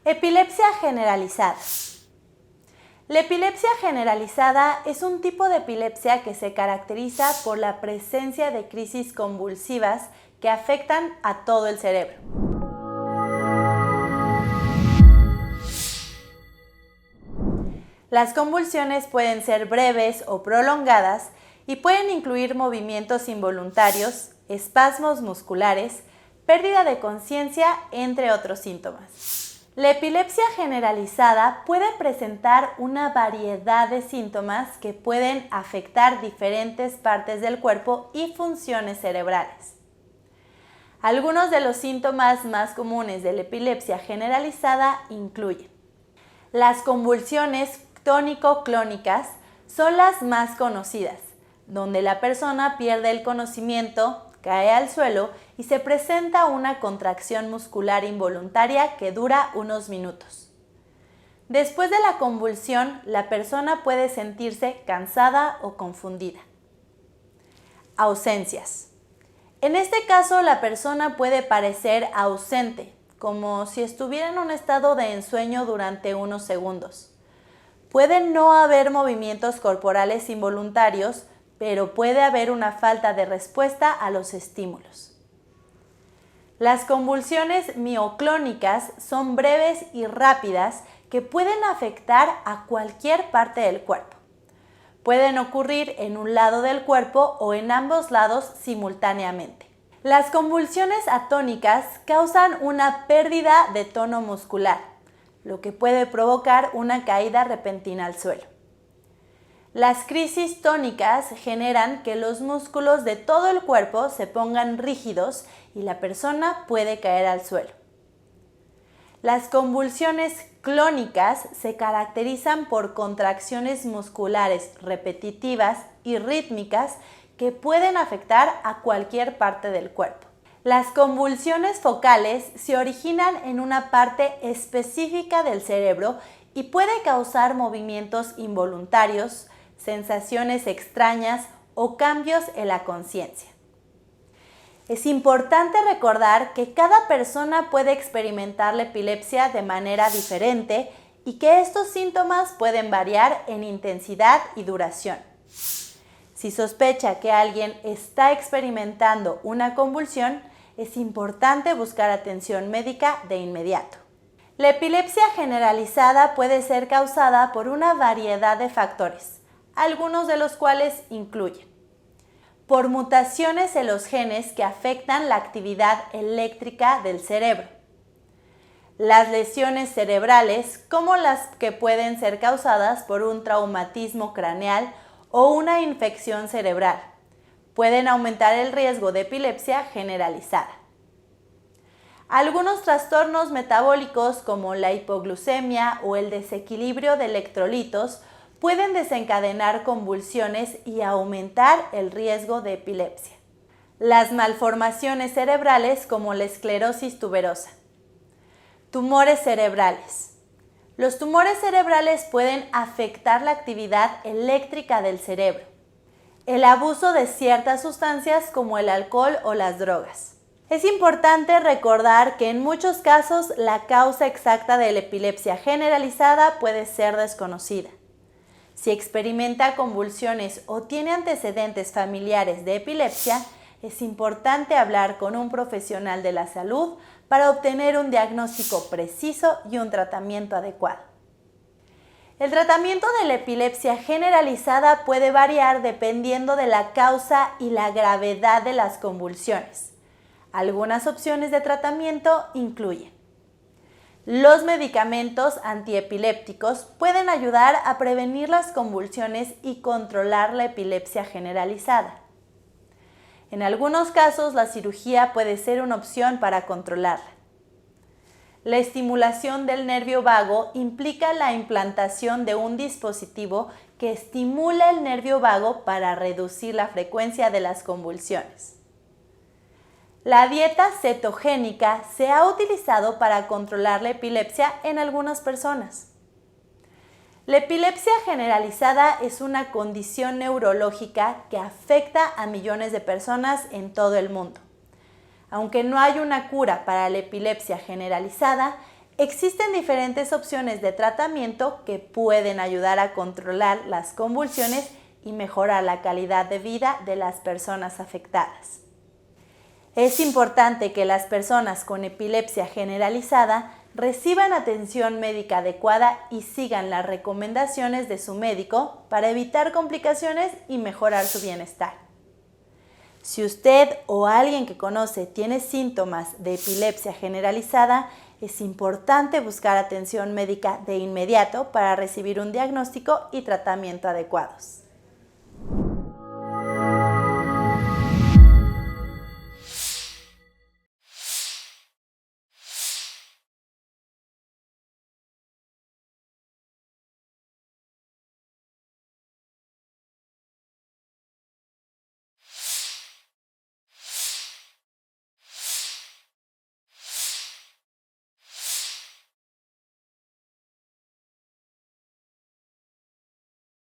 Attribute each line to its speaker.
Speaker 1: Epilepsia generalizada. La epilepsia generalizada es un tipo de epilepsia que se caracteriza por la presencia de crisis convulsivas que afectan a todo el cerebro. Las convulsiones pueden ser breves o prolongadas y pueden incluir movimientos involuntarios, espasmos musculares, pérdida de conciencia, entre otros síntomas. La epilepsia generalizada puede presentar una variedad de síntomas que pueden afectar diferentes partes del cuerpo y funciones cerebrales. Algunos de los síntomas más comunes de la epilepsia generalizada incluyen: las convulsiones tónico-clónicas son las más conocidas, donde la persona pierde el conocimiento, cae al suelo y se presenta una contracción muscular involuntaria que dura unos minutos. Después de la convulsión, la persona puede sentirse cansada o confundida. Ausencias. En este caso, la persona puede parecer ausente, como si estuviera en un estado de ensueño durante unos segundos. Puede no haber movimientos corporales involuntarios, pero puede haber una falta de respuesta a los estímulos. Las convulsiones mioclónicas son breves y rápidas que pueden afectar a cualquier parte del cuerpo. Pueden ocurrir en un lado del cuerpo o en ambos lados simultáneamente. Las convulsiones atónicas causan una pérdida de tono muscular, lo que puede provocar una caída repentina al suelo. Las crisis tónicas generan que los músculos de todo el cuerpo se pongan rígidos y la persona puede caer al suelo. Las convulsiones clónicas se caracterizan por contracciones musculares repetitivas y rítmicas que pueden afectar a cualquier parte del cuerpo. Las convulsiones focales se originan en una parte específica del cerebro y puede causar movimientos involuntarios, sensaciones extrañas o cambios en la conciencia. Es importante recordar que cada persona puede experimentar la epilepsia de manera diferente y que estos síntomas pueden variar en intensidad y duración. Si sospecha que alguien está experimentando una convulsión, es importante buscar atención médica de inmediato. La epilepsia generalizada puede ser causada por una variedad de factores, algunos de los cuales incluyen: por mutaciones en los genes que afectan la actividad eléctrica del cerebro, las lesiones cerebrales, como las que pueden ser causadas por un traumatismo craneal o una infección cerebral, pueden aumentar el riesgo de epilepsia generalizada. Algunos trastornos metabólicos como la hipoglucemia o el desequilibrio de electrolitos pueden desencadenar convulsiones y aumentar el riesgo de epilepsia. Las malformaciones cerebrales como la esclerosis tuberosa. Tumores cerebrales. Los tumores cerebrales pueden afectar la actividad eléctrica del cerebro. El abuso de ciertas sustancias como el alcohol o las drogas. Es importante recordar que en muchos casos la causa exacta de la epilepsia generalizada puede ser desconocida. Si experimenta convulsiones o tiene antecedentes familiares de epilepsia, es importante hablar con un profesional de la salud para obtener un diagnóstico preciso y un tratamiento adecuado. El tratamiento de la epilepsia generalizada puede variar dependiendo de la causa y la gravedad de las convulsiones. Algunas opciones de tratamiento incluyen: los medicamentos antiepilépticos pueden ayudar a prevenir las convulsiones y controlar la epilepsia generalizada. En algunos casos, la cirugía puede ser una opción para controlarla. La estimulación del nervio vago implica la implantación de un dispositivo que estimula el nervio vago para reducir la frecuencia de las convulsiones. La dieta cetogénica se ha utilizado para controlar la epilepsia en algunas personas. La epilepsia generalizada es una condición neurológica que afecta a millones de personas en todo el mundo. Aunque no hay una cura para la epilepsia generalizada, Existen diferentes opciones de tratamiento que pueden ayudar a controlar las convulsiones y mejorar la calidad de vida de las personas afectadas. Es importante que las personas con epilepsia generalizada reciban atención médica adecuada y sigan las recomendaciones de su médico para evitar complicaciones y mejorar su bienestar. Si usted o alguien que conoce tiene síntomas de epilepsia generalizada, es importante buscar atención médica de inmediato para recibir un diagnóstico y tratamiento adecuados.